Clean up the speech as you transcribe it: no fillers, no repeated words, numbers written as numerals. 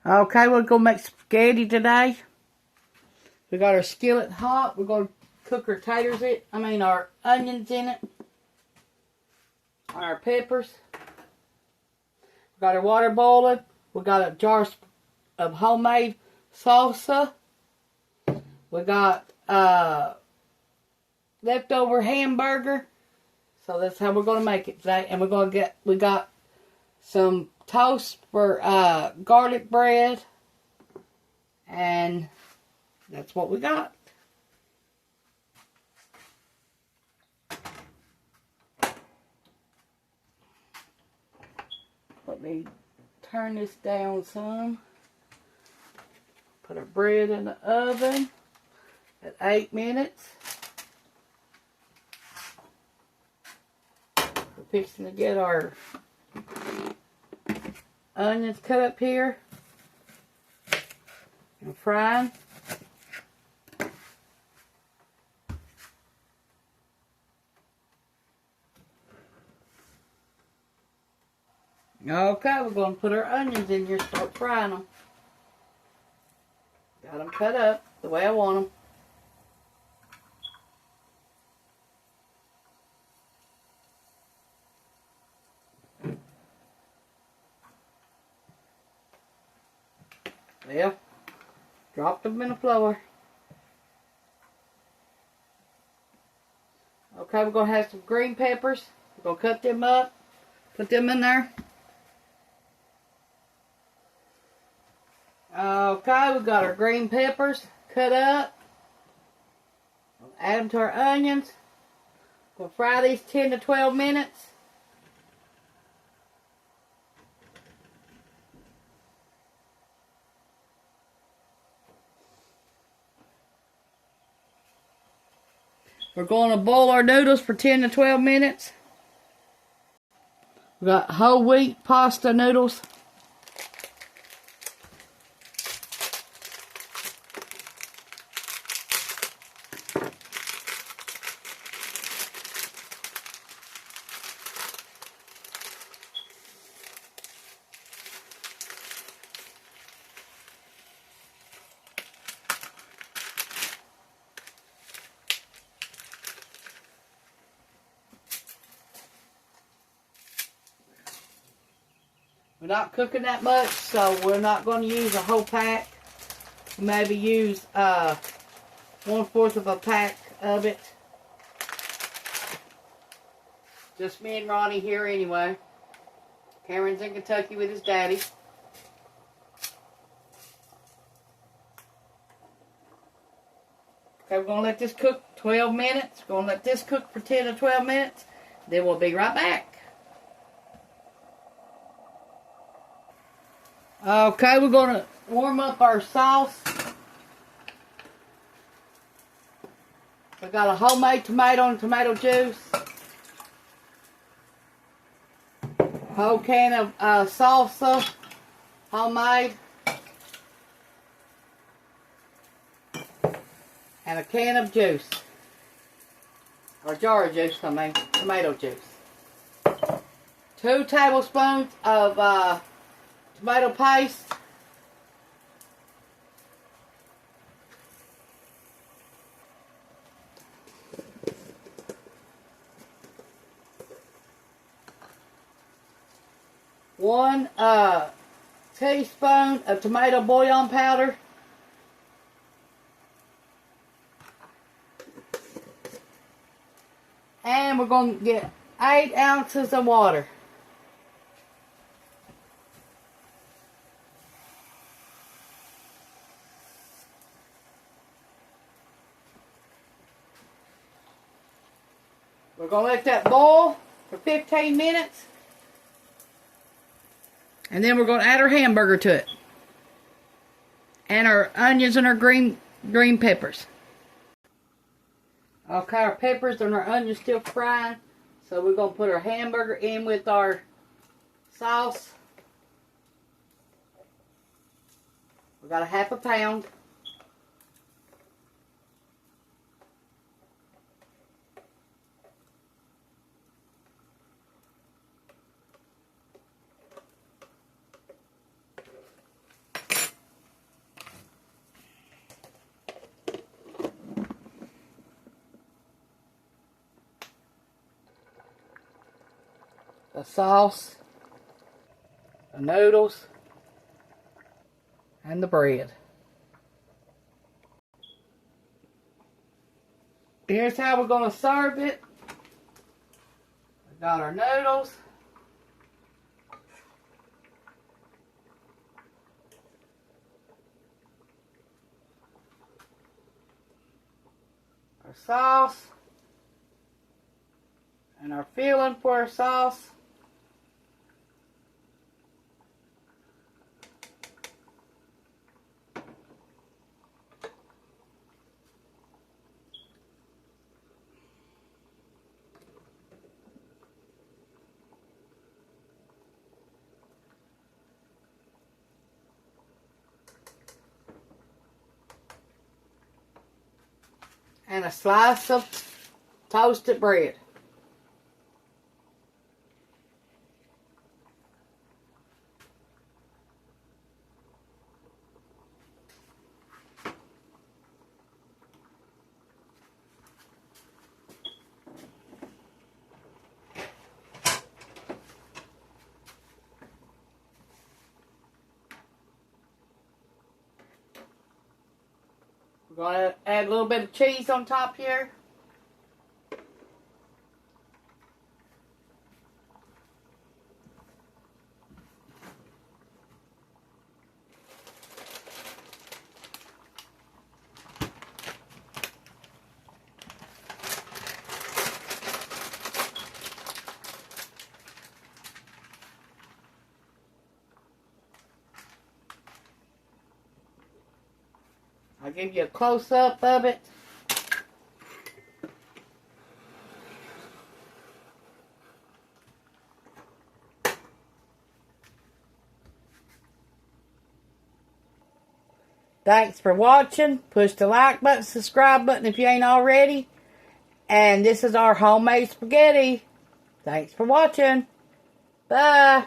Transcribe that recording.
Okay, we're going to make spaghetti today. We got our skillet hot. We're going to cook our our onions in it. Our peppers. We got our water boiling. We got a jar of homemade salsa. We got leftover hamburger. So that's how we're going to make it today. And we got some toast for garlic bread. And that's what we got. Let me turn this down some. Put our bread in the oven at 8 minutes. We're fixing to get our onions cut up here and frying. Okay, we're going to put our onions in here and start frying them. Got them cut up the way I want them. Well, dropped them in the flour. Okay, we're going to have some green peppers. We're going to cut them up, put them in there. Okay, we've got our green peppers cut up. We'll add them to our onions. We'll fry these 10 to 12 minutes. We're going to boil our noodles for 10 to 12 minutes. We got whole wheat pasta noodles. We're not cooking that much, so we're not going to use a whole pack. Maybe use 1/4 of a pack of it. Just me and Ronnie here anyway. Cameron's in Kentucky with his daddy. Okay, we're going to let this cook 12 minutes. We're going to let this cook for 10 to 12 minutes. Then we'll be right back. Okay, we're going to warm up our sauce. We got a homemade tomato and tomato juice. Whole can of salsa, homemade. And a can of juice. Or jar of juice, tomato juice. 2 tablespoons of tomato paste. One teaspoon of tomato bouillon powder. And we're going to get 8 ounces of water. We're going to let that boil for 15 minutes. And then we're going to add our hamburger to it. And our onions and our green peppers. Okay, our peppers and our onions still frying. So we're going to put our hamburger in with our sauce. We got a 1/2 pound. the sauce, the noodles, and the bread. Here's how we're going to serve it. We got our noodles. Our sauce. And our filling for our sauce. And a slice of toasted bread. We're going to add a little bit of cheese on top here. I'll give you a close-up of it. Thanks for watching. Push the like button, subscribe button if you ain't already. And this is our homemade spaghetti. Thanks for watching. Bye.